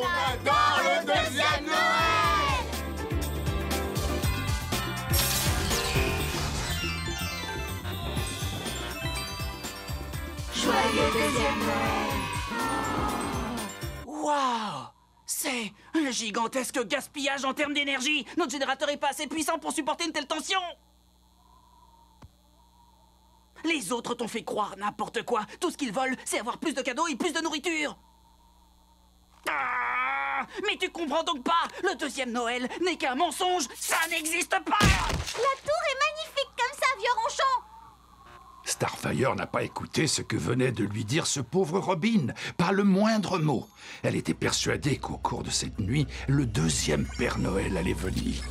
On adore le deuxième Noël! Joyeux deuxième Noël! Waouh! C'est un gigantesque gaspillage en termes d'énergie! Notre générateur est pas assez puissant pour supporter une telle tension! Les autres t'ont fait croire n'importe quoi. Tout ce qu'ils veulent, c'est avoir plus de cadeaux et plus de nourriture. Ah, mais tu comprends donc pas? Le deuxième Noël n'est qu'un mensonge. Ça n'existe pas. La tour est magnifique comme ça, vieux ronchon! Starfire n'a pas écouté ce que venait de lui dire ce pauvre Robin. Pas le moindre mot. Elle était persuadée qu'au cours de cette nuit, le deuxième Père Noël allait venir.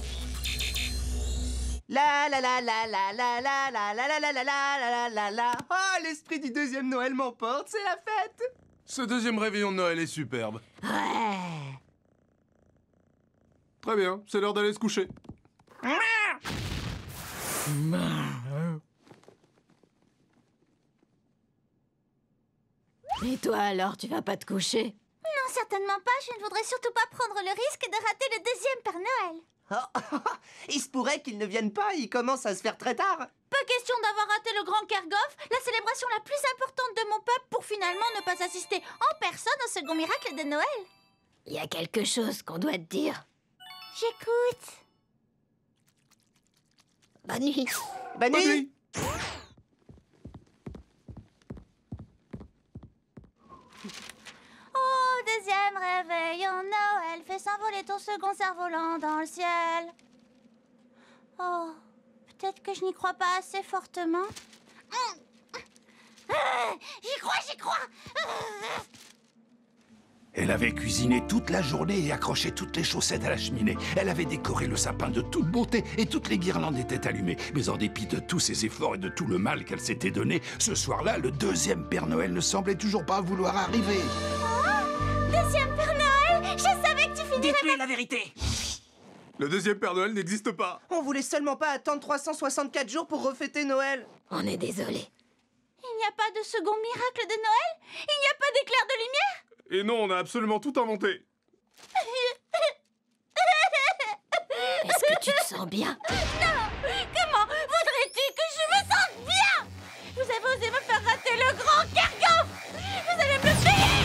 La la la la la la la la la la la la la la la. Oh, l'esprit du deuxième Noël m'emporte, c'est la fête! Ce deuxième réveillon de Noël est superbe. Ouais. Très bien, c'est l'heure d'aller se coucher. Et toi alors, tu vas pas te coucher? Non, certainement pas. Je ne voudrais surtout pas prendre le risque de rater le deuxième Père Noël. Oh, il se pourrait qu'il ne vienne pas, il commence à se faire très tard. Pas question d'avoir raté le Grand Kerghoff, la célébration la plus importante de mon peuple, pour finalement ne pas assister en personne au second miracle de Noël. Il y a quelque chose qu'on doit te dire. J'écoute. Bonne nuit. Bonne nuit. Oh, deuxième réveillon de Noël, fais s'envoler ton second cerf-volant dans le ciel. Oh, peut-être que je n'y crois pas assez fortement. J'y crois, j'y crois. Elle avait cuisiné toute la journée et accroché toutes les chaussettes à la cheminée. Elle avait décoré le sapin de toute beauté et toutes les guirlandes étaient allumées. Mais en dépit de tous ses efforts et de tout le mal qu'elle s'était donné, ce soir-là, le deuxième Père Noël ne semblait toujours pas vouloir arriver. Deuxième Père Noël, je savais que tu finirais Dites-lui la vérité. Le deuxième Père Noël n'existe pas. On voulait seulement pas attendre 364 jours pour refêter Noël. On est désolé. Il n'y a pas de second miracle de Noël? Il n'y a pas d'éclair de lumière? Et non, on a absolument tout inventé. Est-ce que tu te sens bien? Non! Comment voudrais-tu que je me sente bien? Vous avez osé me faire rater le Grand Kerghoff! Vous allez me le payer!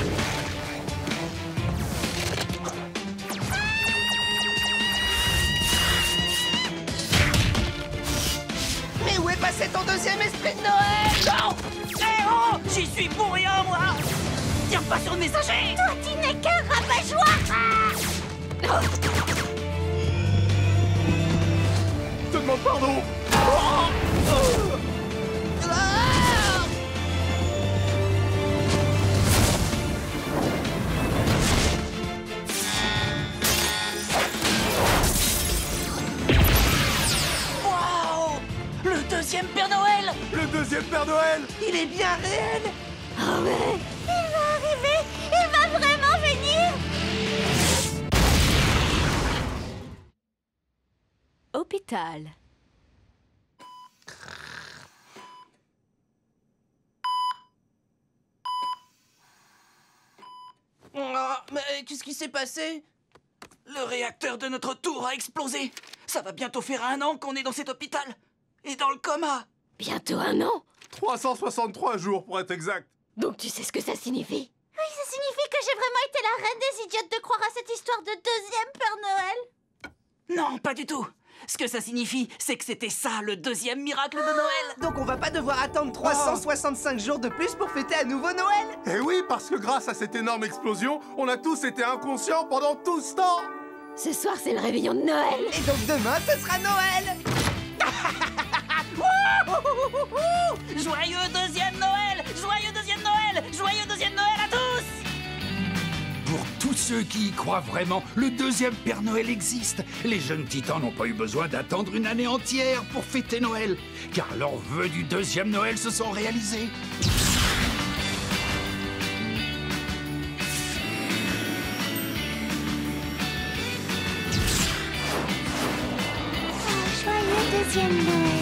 Mais où est passé ton deuxième esprit de Noël? Non! Eh oh! J'y suis pour rien, moi! Tire pas sur le messager! Toi, tu n'es qu'un rabat-joie! Je te demande pardon. Waouh! Le deuxième Père Noël! Le deuxième Père Noël! Il est bien réel. Ah ouais? Il va arriver! Il va vraiment venir! Hôpital. Oh, mais qu'est-ce qui s'est passé? Le réacteur de notre tour a explosé. Ça va bientôt faire 1 an qu'on est dans cet hôpital. Et dans le coma. Bientôt 1 an? 363 jours pour être exact. Donc tu sais ce que ça signifie? Oui, ça signifie que j'ai vraiment été la reine des idiotes de croire à cette histoire de deuxième Père Noël. Non, pas du tout. Ce que ça signifie, c'est que c'était ça, le deuxième miracle de Noël. Donc on va pas devoir attendre 365 jours de plus pour fêter à nouveau Noël? Eh oui, parce que grâce à cette énorme explosion, on a tous été inconscients pendant tout ce temps. Ce soir, c'est le réveillon de Noël. Et donc demain, ce sera Noël. Joyeux deuxième Noël! Joyeux deuxième Noël! Joyeux deuxième Noël à tous! Pour tous ceux qui y croient vraiment, le deuxième Père Noël existe. Les jeunes titans n'ont pas eu besoin d'attendre une année entière pour fêter Noël, car leurs vœux du deuxième Noël se sont réalisés. Joyeux deuxième Noël.